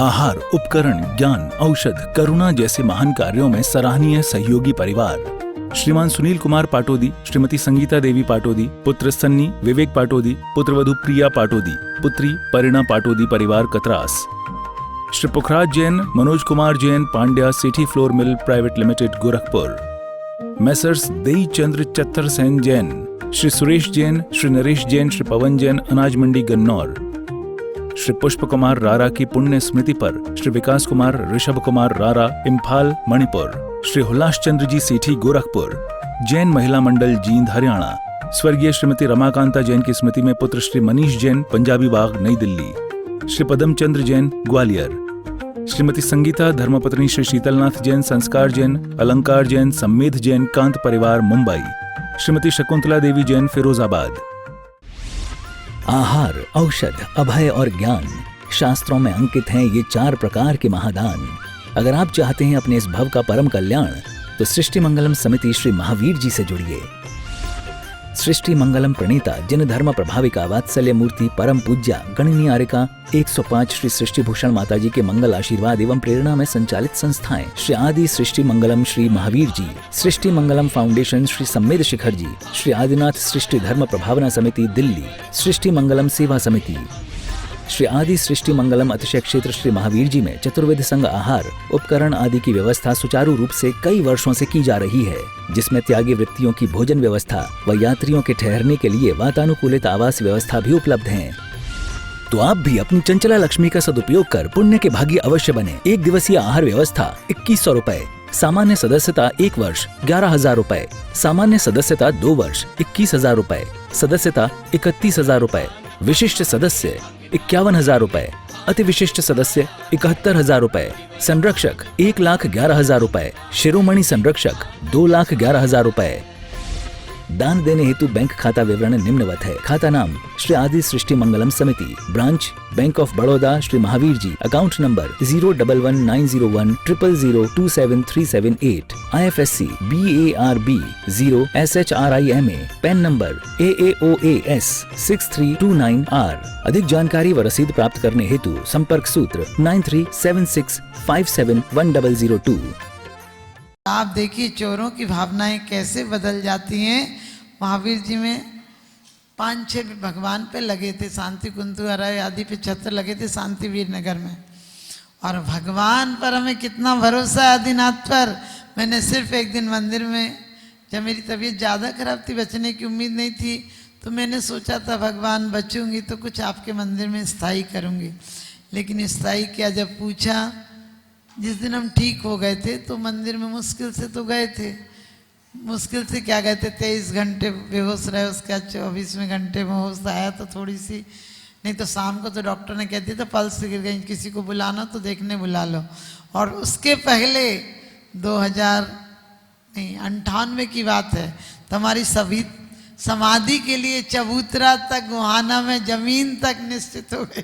आहार, उपकरण, ज्ञान, औषध, करुणा जैसे महान कार्यों में सराहनीय सहयोगी परिवार। श्रीमान सुनील कुमार पाटोदी, श्रीमती संगीता देवी पाटोदी, पुत्र सन्नी विवेक पाटोदी, पुत्रवधू प्रिया पाटोदी, पुत्री परिणा पाटोदी परिवार Katras. Shri Pukhraj Jain, Manoj Kumar Jain, Pandya city flour mill private limited Gorakhpur. Messrs Dei Chandra चत्तर सेन जैन, श्री सुरेश जैन, श्री नरेश जैन, श्री पवन जैन, अनाज मंडी गन्नौर। श्री पुष्प कुमार रारा की पुण्य स्मृति पर श्री विकास कुमार ऋषभ कुमार रारा, इम्फाल मणिपुर। श्री हुलास चंद्र जी सेठी गोरखपुर, जैन महिला मंडल जींद हरियाणा। स्वर्गीय श्रीमती रमाकांता जैन की स्मृति में पुत्र श्री मनीष जैन, पंजाबी बाग नई दिल्ली। श्री पदम चंद्र जैन ग्वालियर। श्रीमती संगीता धर्मपत्नी श्री शीतलनाथ जैन, संस्कार जैन, अलंकार जैन, सम्मेद जैन, कांत परिवार मुंबई। श्रीमती शकुंतला देवी जैन फिरोजाबाद। आहार, औषध, अभय और ज्ञान, शास्त्रों में अंकित हैं ये 4 प्रकार के महादान। अगर आप चाहते हैं अपने इस भव का परम कल्याण, तो सृष्टि मंगलम समिति श्री महावीर जी से जुड़िए। सृष्टि मंगलम प्रणीता जिन धर्म प्रभाविका वात्सल्य मूर्ति परम पूज्या गणनीयारिका 105 श्री सृष्टि भूषण माता जी के मंगल आशीर्वाद एवं प्रेरणा में संचालित संस्थाएं श्री आदि सृष्टि मंगलम श्री महावीर जी, सृष्टि मंगलम फाउंडेशन श्री सम्मेद शिखर जी, श्री आदिनाथ सृष्टि धर्म प्रभावना समिति दिल्ली, सृष्टि मंगलम सेवा समिति, श्री आदि सृष्टि मंगलम अतिशय क्षेत्र श्री महावीर जी में चतुर्वेद संघ आहार, उपकरण आदि की व्यवस्था सुचारू रूप से कई वर्षों से की जा रही है, जिसमें त्यागी वृत्तियों की भोजन व्यवस्था व यात्रियों के ठहरने के लिए वातानुकूलित आवास व्यवस्था भी उपलब्ध है। तो आप भी अपनी चंचला लक्ष्मी का सदुपयोग कर पुण्य के भागी अवश्य बने। 1 दिवसीय आहार व्यवस्था 2100 रुपए, सामान्य सदस्यता 1 वर्ष 11,000 रुपए, सामान्य सदस्यता 2 वर्ष 21,000 रुपए, सदस्यता 31,000 रुपए, विशिष्ट सदस्य 51,000 रुपए, अति विशिष्ट सदस्य 71,000 रुपए, संरक्षक 1,11,000 रुपए, शिरोमणि संरक्षक 2,11,000 रुपए। दान देने हेतु बैंक खाता विवरण निम्नवत है। खाता नाम श्री आदि Srishti Mangalam Samiti, branch bank of Baroda Shri Mahavir ji, account number 0119010027378, IFSC BARB 0SHRIMA, PAN number AAOAS 6329R। अधिक जानकारी व रसीद प्राप्त करने हेतु संपर्क सूत्र 9376571002। आप देखिए चोरों की भावनाएं कैसे बदल जाती हैं। महावीर जी में 5-6 भगवान पे लगे थे, शांति कुंतु अरय आदि पे छत्र लगे थे शांतिवीर नगर में। और भगवान पर हमें कितना भरोसा है, आदिनाथ पर। मैंने सिर्फ एक दिन मंदिर में, जब मेरी तबीयत ज़्यादा खराब थी, बचने की उम्मीद नहीं थी, तो मैंने सोचा था भगवान बचूंगी तो कुछ आपके मंदिर में स्थायी करूंगी। लेकिन स्थायी क्या, जब पूछा, जिस दिन हम ठीक हो गए थे तो मंदिर में मुश्किल से तो गए थे, मुश्किल से क्या गए थे, 23 घंटे बेहोश रहे, उसके बाद 24वें घंटे में होश आया तो थोड़ी सी, नहीं तो शाम को तो डॉक्टर ने कह दिया था पल्स गिर गई, किसी को बुलाना तो देखने बुला लो। और उसके पहले 2098 की बात है, तो हमारी सभी समाधि के लिए चबूतरा तक, गुहाना में जमीन तक निश्चित हो गई,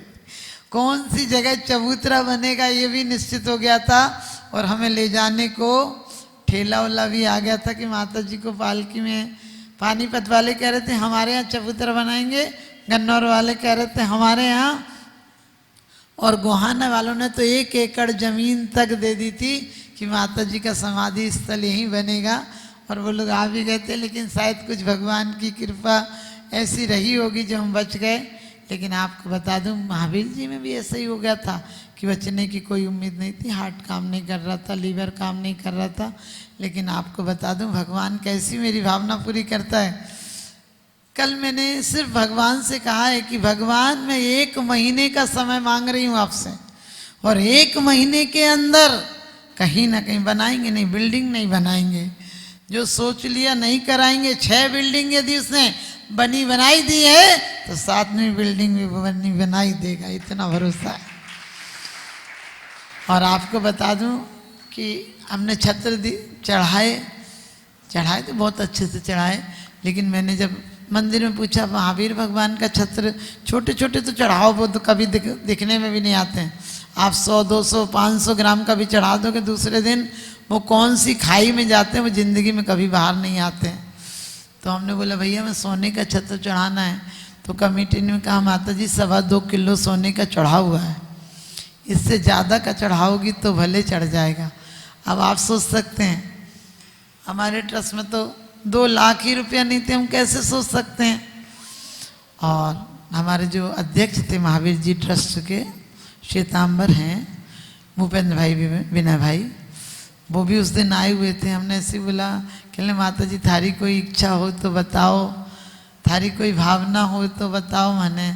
कौन सी जगह चबूतरा बनेगा ये भी निश्चित हो गया था। और हमें ले जाने को ठेला वाला भी आ गया था कि माता जी को पालकी में, पानीपत वाले कह रहे थे हमारे यहाँ चबूतरा बनाएंगे, गन्नौर वाले कह रहे थे हमारे यहाँ, और गोहाना वालों ने तो 1 एकड़ जमीन तक दे दी थी कि माता जी का समाधि स्थल यहीं बनेगा। और वो लोग आ भी गए थे, लेकिन शायद कुछ भगवान की कृपा ऐसी रही होगी जो हम बच गए। लेकिन आपको बता दूं, महावीर जी में भी ऐसा ही हो गया था कि बचने की कोई उम्मीद नहीं थी, हार्ट काम नहीं कर रहा था, लीवर काम नहीं कर रहा था। लेकिन आपको बता दूं भगवान कैसी मेरी भावना पूरी करता है। कल मैंने सिर्फ भगवान से कहा है कि भगवान मैं 1 महीने का समय मांग रही हूँ आपसे, और 1 महीने के अंदर कहीं ना कहीं बनाएंगे, नहीं बिल्डिंग नहीं बनाएंगे, जो सोच लिया नहीं कराएंगे। 6 बिल्डिंग यदि उसने बनाई दी है तो 7वीं बिल्डिंग भी बनाई देगा, इतना भरोसा है। और आपको बता दूं कि हमने छत्र चढ़ाए तो बहुत अच्छे से चढ़ाए, लेकिन मैंने जब मंदिर में पूछा, महावीर भगवान का छत्र छोटे छोटे तो चढ़ाओ, वो तो कभी दिखने में भी नहीं आते हैं। आप 100, 200, 500 ग्राम का भी चढ़ा दोगे, दूसरे दिन वो कौन सी खाई में जाते हैं, वो जिंदगी में कभी बाहर नहीं आते हैं। तो हमने बोला भैया मैं सोने का छत्र चढ़ाना है। तो कमेटी ने कहा माता जी 2.25 किलो सोने का चढ़ा हुआ है, इससे ज़्यादा का चढ़ाओगी तो भले चढ़ जाएगा। अब आप सोच सकते हैं हमारे ट्रस्ट में तो 2 लाख ही रुपया नहीं थे, हम कैसे सोच सकते हैं। और हमारे जो अध्यक्ष थे महावीर जी ट्रस्ट के, श्वेतांबर हैं भूपेंद्र भाई विनय भाई, वो भी उस दिन आए हुए थे। हमने ऐसे बोला कहले माता जी थारी कोई इच्छा हो तो बताओ, थारी कोई भावना हो तो बताओ। मैंने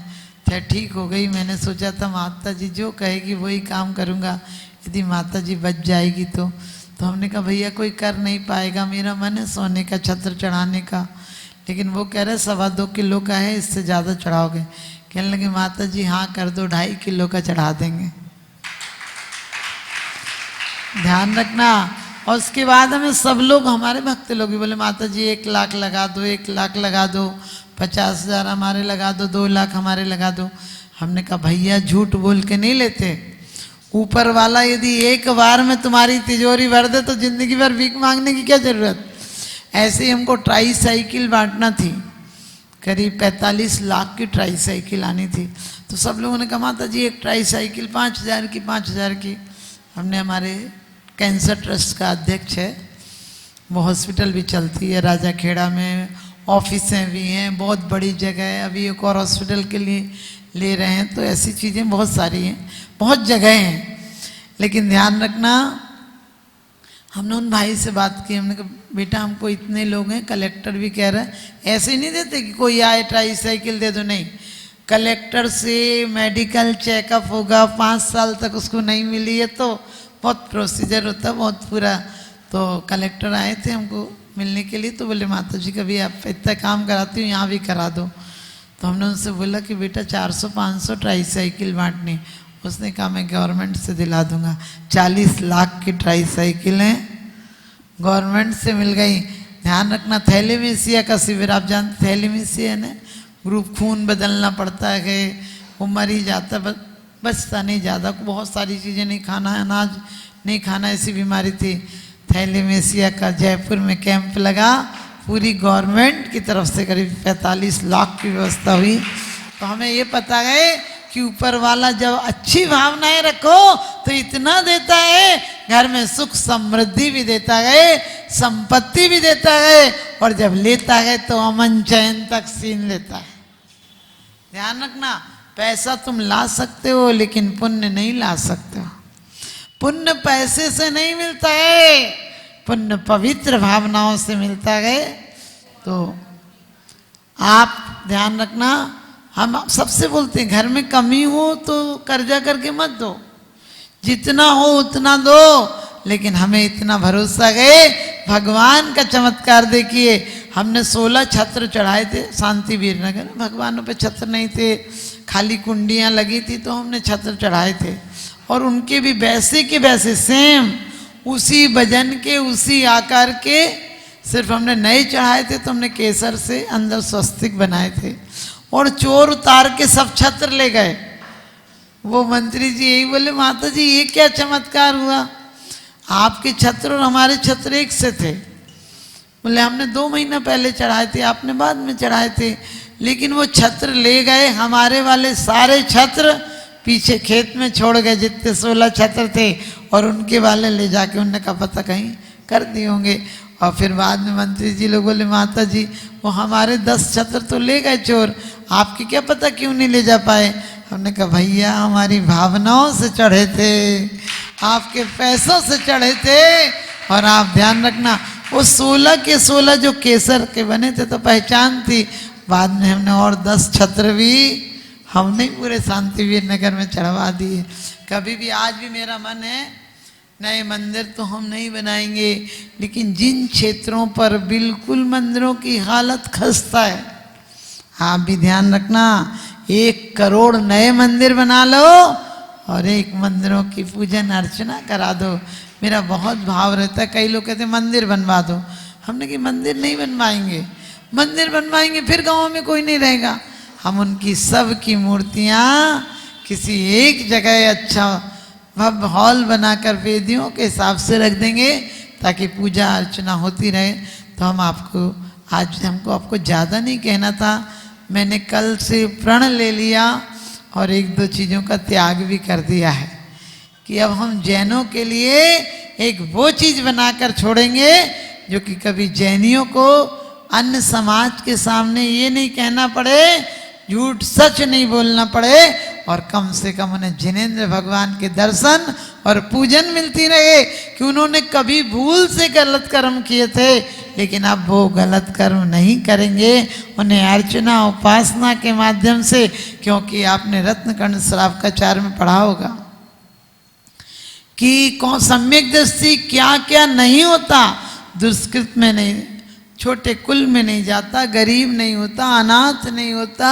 क्या ठीक हो गई, मैंने सोचा था माता जी जो कहेगी वही काम करूँगा, यदि माता जी बच जाएगी तो हमने कहा भैया कोई कर नहीं पाएगा, मेरा मन है सोने का छत्र चढ़ाने का, लेकिन वो कह रहे 2.25 किलो का है, इससे ज़्यादा चढ़ाओगे। कहने लगे माता जी हाँ कर दो, 2.5 किलो का चढ़ा देंगे। ध्यान रखना। और उसके बाद हमें सब लोग, हमारे भक्त लोग भी बोले माता जी 1 लाख लगा दो, 1 लाख लगा दो, 50,000 हमारे लगा दो, 2 लाख हमारे लगा दो। हमने कहा भैया झूठ बोल के नहीं लेते, ऊपर वाला यदि एक बार में तुम्हारी तिजोरी भर दे तो जिंदगी भर भीख मांगने की क्या जरूरत। ऐसे ही हमको ट्राई साइकिल बांटना थी, करीब 45 लाख की ट्राई साइकिल आनी थी। तो सब लोगों ने कहा माता जी एक ट्राई साइकिल 5,000 की, 5,000 की। हमने हमारे कैंसर ट्रस्ट का अध्यक्ष है, वो हॉस्पिटल भी चलती है राजा खेड़ा में, ऑफिसें भी हैं, बहुत बड़ी जगह है, अभी एक और हॉस्पिटल के लिए ले रहे हैं। तो ऐसी चीज़ें बहुत सारी हैं, बहुत जगह हैं। लेकिन ध्यान रखना, हमने उन भाई से बात की, हमने कहा बेटा हमको इतने लोग हैं, कलेक्टर भी कह रहा है, ऐसे नहीं देते कि कोई आए ट्राई साइकिल दे दो, नहीं, कलेक्टर से मेडिकल चेकअप होगा, 5 साल तक उसको नहीं मिली है तो बहुत प्रोसीजर होता है, बहुत पूरा। तो कलेक्टर आए थे हमको मिलने के लिए, तो बोले माता जी कभी आप इतना काम कराती हूँ यहाँ भी करा दो। तो हमने उनसे बोला कि बेटा 400-500 ट्राई साइकिल बांटनी। उसने कहा मैं गवर्नमेंट से दिला दूंगा। 40 लाख की ट्राई साइकिलें गवर्नमेंट से मिल गई। ध्यान रखना, थैलेमीसिया का शिविर आप जानते, थैलेमीसिया ने ग्रुप खून बदलना पड़ता है, वो मर ही जाता, बचता नहीं ज़्यादा, बहुत सारी चीज़ें नहीं खाना, अनाज नहीं खाना, ऐसी बीमारी थी। थैलेमीसिया का जयपुर में कैंप लगा, पूरी गवर्नमेंट की तरफ से करीब 45 लाख की व्यवस्था हुई। तो हमें ये पता है कि ऊपर वाला जब अच्छी भावनाएं रखो तो इतना देता है, घर में सुख समृद्धि भी देता है, संपत्ति भी देता है, और जब लेता है तो अमन चैन तक छीन लेता है। ध्यान रखना, पैसा तुम ला सकते हो लेकिन पुण्य नहीं ला सकते हो। पुण्य पैसे से नहीं मिलता है, पुण्य पवित्र भावनाओं से मिलता है। तो आप ध्यान रखना, हम सबसे बोलते हैं घर में कमी हो तो कर्जा करके मत दो, जितना हो उतना दो, लेकिन हमें इतना भरोसा है, भगवान का चमत्कार देखिए। हमने 16 छत्र चढ़ाए थे शांति वीर नगर, भगवानों पे छत्र नहीं थे, खाली कुंडियाँ लगी थी, तो हमने छत्र चढ़ाए थे, और उनके भी वैसे के वैसे सेम उसी वजन के उसी आकार के, सिर्फ हमने नए चढ़ाए थे तो हमने केसर से अंदर स्वस्तिक बनाए थे, और चोर उतार के सब छत्र ले गए। वो मंत्री जी यही बोले माता जी ये क्या चमत्कार हुआ, आपके छत्र और हमारे छत्र एक से थे। बोले हमने 2 महीना पहले चढ़ाए थे, आपने बाद में चढ़ाए थे, लेकिन वो छत्र ले गए, हमारे वाले सारे छत्र पीछे खेत में छोड़ गए, जितने 16 छत्र थे, और उनके वाले ले जाके उनने कहा पता कहीं कर दिए होंगे। और फिर बाद में मंत्री जी लोग बोले माता जी वो हमारे 10 छत्र तो ले गए चोर, आपकी क्या पता क्यों नहीं ले जा पाए। हमने कहा भैया हमारी भावनाओं से चढ़े थे, आपके पैसों से चढ़े थे। और आप ध्यान रखना, वो 16 के 16 जो केसर के बने थे तो पहचान थी, बाद में हमने और 10 छत्र भी हमने पूरे शांतिवीर नगर में चढ़वा दिए। कभी भी आज भी मेरा मन है, नए मंदिर तो हम नहीं बनाएंगे, लेकिन जिन क्षेत्रों पर बिल्कुल मंदिरों की हालत खस्ता है, आप भी ध्यान रखना, 1 करोड़ नए मंदिर बना लो और 1 मंदिरों की पूजन अर्चना करा दो। मेरा बहुत भाव रहता है, कई लोग कहते हैं मंदिर बनवा दो, हमने कि मंदिर नहीं बनवाएंगे, मंदिर बनवाएंगे फिर गाँव में कोई नहीं रहेगा। हम उनकी सब की मूर्तियाँ किसी एक जगह अच्छा भव्य हॉल बनाकर वेदियों के हिसाब से रख देंगे, ताकि पूजा अर्चना होती रहे। तो हम आपको आज हमको आपको ज़्यादा नहीं कहना था, मैंने कल से प्रण ले लिया और 1-2 चीज़ों का त्याग भी कर दिया है। कि अब हम जैनों के लिए एक वो चीज बनाकर छोड़ेंगे जो कि कभी जैनियों को अन्य समाज के सामने ये नहीं कहना पड़े, झूठ सच नहीं बोलना पड़े, और कम से कम उन्हें जिनेंद्र भगवान के दर्शन और पूजन मिलती रहे कि उन्होंने कभी भूल से गलत कर्म किए थे लेकिन अब वो गलत कर्म नहीं करेंगे। उन्हें अर्चना उपासना के माध्यम से, क्योंकि आपने रत्नकर्ण श्रावकाचार्य में पढ़ा होगा कि कौन सम्यक दृष्टि क्या क्या नहीं होता, दुष्कृत में नहीं, छोटे कुल में नहीं जाता, गरीब नहीं होता, अनाथ नहीं होता,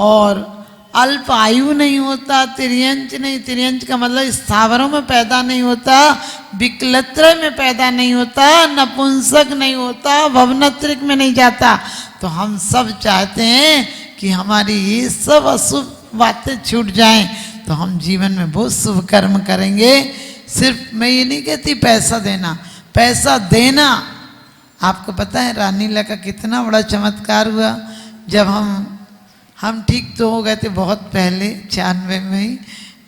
और अल्प आयु नहीं होता, तिर्यंच नहीं, तिर्यंच का मतलब स्थावरों में पैदा नहीं होता, विकलत्र में पैदा नहीं होता, नपुंसक नहीं होता, भवनत्रिक में नहीं जाता। तो हम सब चाहते हैं कि हमारी ये सब अशुभ बातें छूट जाएं, तो हम जीवन में बहुत शुभ कर्म करेंगे। सिर्फ मैं ये नहीं कहती पैसा देना, पैसा देना। आपको पता है रानीला का कितना बड़ा चमत्कार हुआ। जब हम ठीक तो हो गए थे बहुत पहले 96 में ही,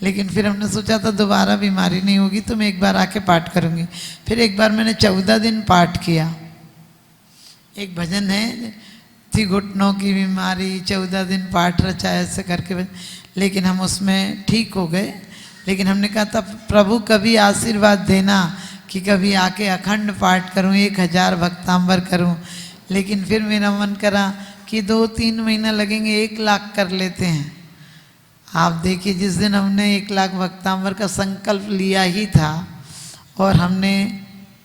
लेकिन फिर हमने सोचा था दोबारा बीमारी नहीं होगी तो मैं एक बार आके पाठ करूँगी। फिर एक बार मैंने 14 दिन पाठ किया। एक भजन है, थी घुटनों की बीमारी 14 दिन पाठ रचा ऐसे करके, लेकिन हम उसमें ठीक हो गए। लेकिन हमने कहा था प्रभु कभी आशीर्वाद देना कि कभी आके अखंड पाठ करूं, 1000 भक्तांबर करूं। लेकिन फिर मेरा मन करा कि 2-3 महीना लगेंगे, 1 लाख कर लेते हैं। आप देखिए जिस दिन हमने 1 लाख भक्तांबर का संकल्प लिया ही था, और हमने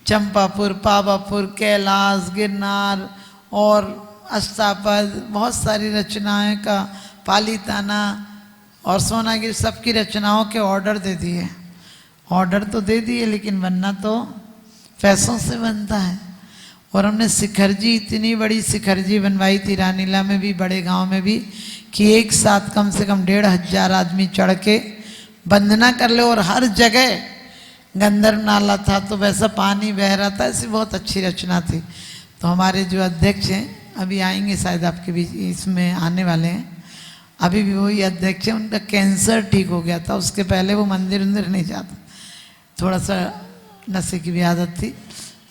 चंपापुर, पावापुर, कैलाश, गिरनार और अष्टापद, बहुत सारी रचनाएं का पालीताना और सोनागिरी, सबकी रचनाओं के ऑर्डर दे दिए। ऑर्डर तो दे दिए लेकिन बनना तो पैसों से बनता है। और हमने शिखरजी, इतनी बड़ी शिखरजी बनवाई थी रानीला में भी, बड़े गांव में भी, कि एक साथ कम से कम 1500 आदमी चढ़ के वंदना कर ले। और हर जगह गंधर्व नाला था तो वैसा पानी बह रहा था, ऐसी बहुत अच्छी रचना थी। तो हमारे जो अध्यक्ष हैं, अभी आएंगे शायद आपके बीच, इसमें आने वाले हैं, अभी भी वही अध्यक्ष है। उनका कैंसर ठीक हो गया था, उसके पहले वो मंदिर नहीं जाता, थोड़ा सा नशे की भी आदत थी।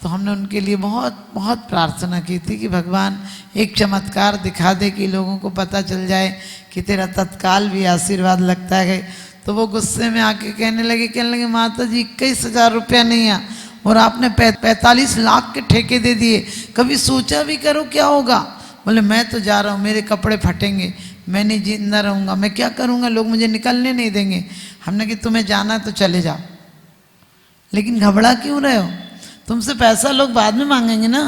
तो हमने उनके लिए बहुत बहुत प्रार्थना की थी कि भगवान एक चमत्कार दिखा दे कि लोगों को पता चल जाए कि तेरा तत्काल भी आशीर्वाद लगता है। तो वो गुस्से में आके कहने लगे माता जी 21,000 रुपया नहीं है और आपने 45 लाख के ठेके दे दिए, कभी सोचा भी करो क्या होगा। बोले मैं तो जा रहा हूँ, मेरे कपड़े फटेंगे, मैं नहीं जिंदा रहूँगा, मैं क्या करूँगा, लोग मुझे निकलने नहीं देंगे। हमने कि तुम्हें जाना है तो चले जाओ, लेकिन घबरा क्यों रहे हो, तुमसे पैसा लोग बाद में मांगेंगे ना।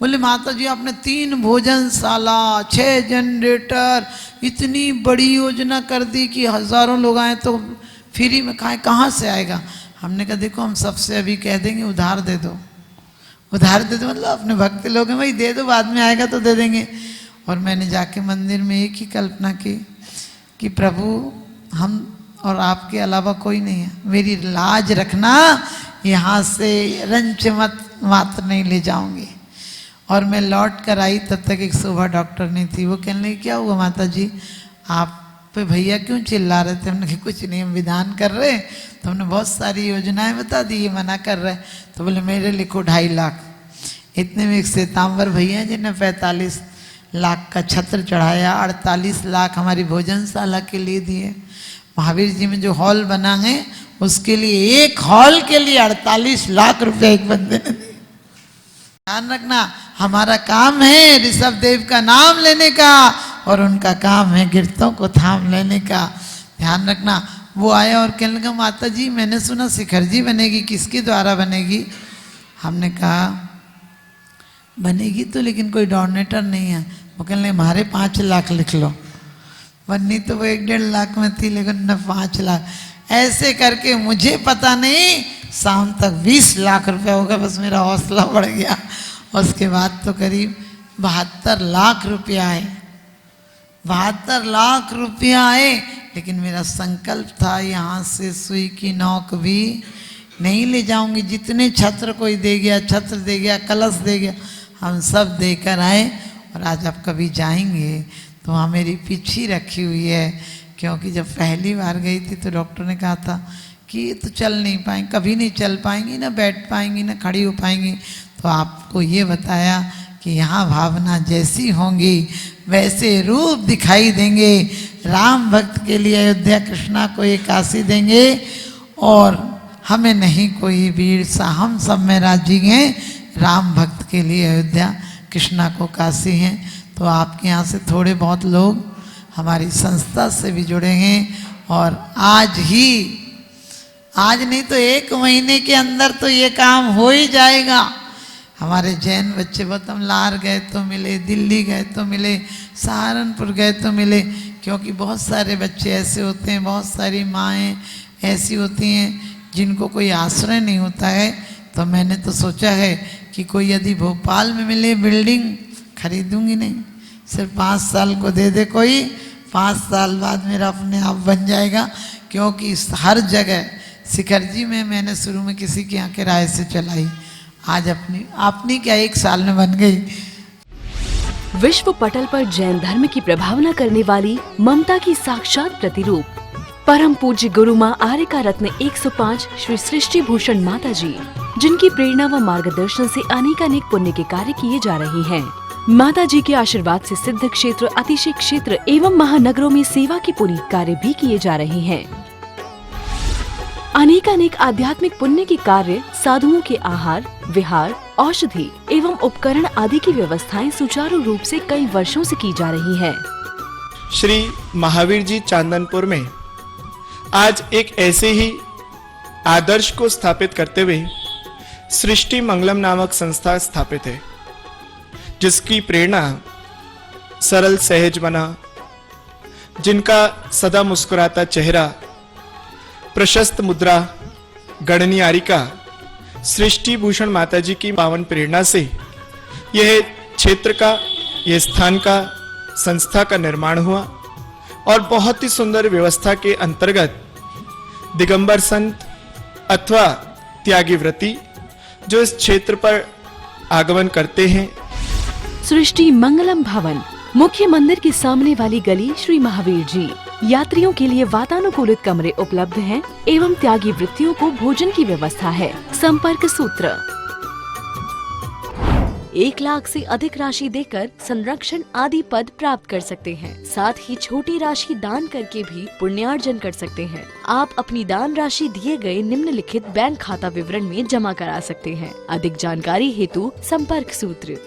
बोले माता जी आपने 3 भोजनशाला, 6 जनरेटर, इतनी बड़ी योजना कर दी कि हजारों लोग आए तो फ्री में खाए, कहाँ से आएगा। हमने कहा देखो हम सबसे अभी कह देंगे उधार दे दो, उधार दे दो मतलब अपने भक्त लोग हैं भाई, दे दो, बाद में आएगा तो दे देंगे। और मैंने जाके मंदिर में एक ही कल्पना की कि प्रभु हम और आपके अलावा कोई नहीं है, मेरी लाज रखना, यहाँ से रंच मत मात्र नहीं ले जाऊंगी। और मैं लौट कर आई, तब तक एक सुबह डॉक्टर नहीं थी। वो कहने लगी क्या हुआ माता जी, आप पे भैया क्यों चिल्ला रहे थे। हमने कहा कुछ नहीं, हम विधान कर रहे, तो हमने बहुत सारी योजनाएं बता दी, ये मना कर रहे। तो बोले मेरे लिखो 2.5 लाख। इतने में एक श्वेतांबर भैया हैं जिन्हें 45 लाख का छत्र चढ़ाया, 48 लाख हमारी भोजनशाला के लिए दिए। महावीर जी में जो हॉल बना है उसके लिए, एक हॉल के लिए 48 लाख रुपए एक बंदे ने दिए। ध्यान रखना, हमारा काम है ऋषभ देव का नाम लेने का और उनका काम है गिरतों को थाम लेने का। ध्यान रखना। वो आया और कहने लगा माता जी मैंने सुना शिखरजी बनेगी, किसके द्वारा बनेगी। हमने कहा बनेगी तो, लेकिन कोई डोनेटर नहीं है। वो कहने लगे हमारे 5 लाख लिख लो। बननी तो वो 1-1.5 लाख में थी, लेकिन न 5 लाख। ऐसे करके मुझे पता नहीं शाम तक 20 लाख रुपया हो गया, बस मेरा हौसला बढ़ गया। उसके बाद तो करीब 72 लाख रुपया आए, 72 लाख रुपया आए। लेकिन मेरा संकल्प था यहाँ से सुई की नोक भी नहीं ले जाऊंगी। जितने छत्र कोई दे गया, छत्र दे गया, कलश दे गया, हम सब देकर आए। और आज आप कभी जाएंगे तो वहाँ मेरी पिछी रखी हुई है, क्योंकि जब पहली बार गई थी तो डॉक्टर ने कहा था कि ये तो चल नहीं पाएंगे, कभी नहीं चल पाएंगी, ना बैठ पाएंगी, ना खड़ी हो पाएंगी। तो आपको ये बताया कि यहाँ भावना जैसी होंगी वैसे रूप दिखाई देंगे। राम भक्त के लिए अयोध्या कृष्णा को ये काशी देंगे और हमें नहीं कोई वीर सा, हम सब में राजी हैं। राम भक्त के लिए अयोध्या कृष्णा को काशी हैं। तो आपके यहाँ से थोड़े बहुत लोग हमारी संस्था से भी जुड़े हैं और आज नहीं तो 1 महीने के अंदर तो ये काम हो ही जाएगा। हमारे जैन बच्चे बहुत, हम लार गए तो मिले, दिल्ली गए तो मिले, सहारनपुर गए तो मिले, क्योंकि बहुत सारे बच्चे ऐसे होते हैं, बहुत सारी माएँ ऐसी होती हैं जिनको कोई आश्रय नहीं होता है। तो मैंने तो सोचा है कि कोई यदि भोपाल में मिले, बिल्डिंग खरीदूंगी नहीं, सिर्फ 5 साल को दे दे कोई, 5 साल बाद मेरा अपने आप बन जाएगा। क्योंकि हर जगह, शिखर जी में मैंने शुरू में किसी के यहाँ किराए से चलाई, आज अपनी क्या 1 साल में बन गई। विश्व पटल पर जैन धर्म की प्रभावना करने वाली ममता की साक्षात प्रतिरूप परम पूज्य गुरु माँ आर्यका रत्न 105 श्री सृष्टि भूषण माता जी, जिनकी प्रेरणा व मार्गदर्शन से अनेकानेक पुण्य के कार्य किए जा रहे हैं। माता जी के आशीर्वाद से सिद्ध क्षेत्र, अतिशय क्षेत्र एवं महानगरों में सेवा के पुनीत कार्य भी किए जा रहे हैं। अनेकानेक आध्यात्मिक पुण्य के कार्य, साधुओं के आहार, विहार, औषधि एवं उपकरण आदि की व्यवस्थाएं सुचारू रूप से कई वर्षों से की जा रही है। श्री महावीर जी चांदनपुर में आज एक ऐसे ही आदर्श को स्थापित करते हुए सृष्टि मंगलम नामक संस्था स्थापित है, जिसकी प्रेरणा सरल सहज बना, जिनका सदा मुस्कुराता चेहरा, प्रशस्त मुद्रा, गणनीयारिका सृष्टि भूषण माता जी की पावन प्रेरणा से यह क्षेत्र का, यह स्थान का, संस्था का निर्माण हुआ और बहुत ही सुंदर व्यवस्था के अंतर्गत दिगंबर संत अथवा त्यागी व्रती जो इस क्षेत्र पर आगमन करते हैं। सृष्टि मंगलम भवन, मुख्य मंदिर के सामने वाली गली, श्री महावीर जी। यात्रियों के लिए वातानुकूलित कमरे उपलब्ध हैं एवं त्यागी वृत्तियों को भोजन की व्यवस्था है। संपर्क सूत्र 1 लाख से अधिक राशि देकर संरक्षण आदि पद प्राप्त कर सकते हैं। साथ ही छोटी राशि दान करके भी पुण्यार्जन कर सकते हैं। आप अपनी दान राशि दिए गए निम्नलिखित बैंक खाता विवरण में जमा करा सकते हैं। अधिक जानकारी हेतु संपर्क सूत्र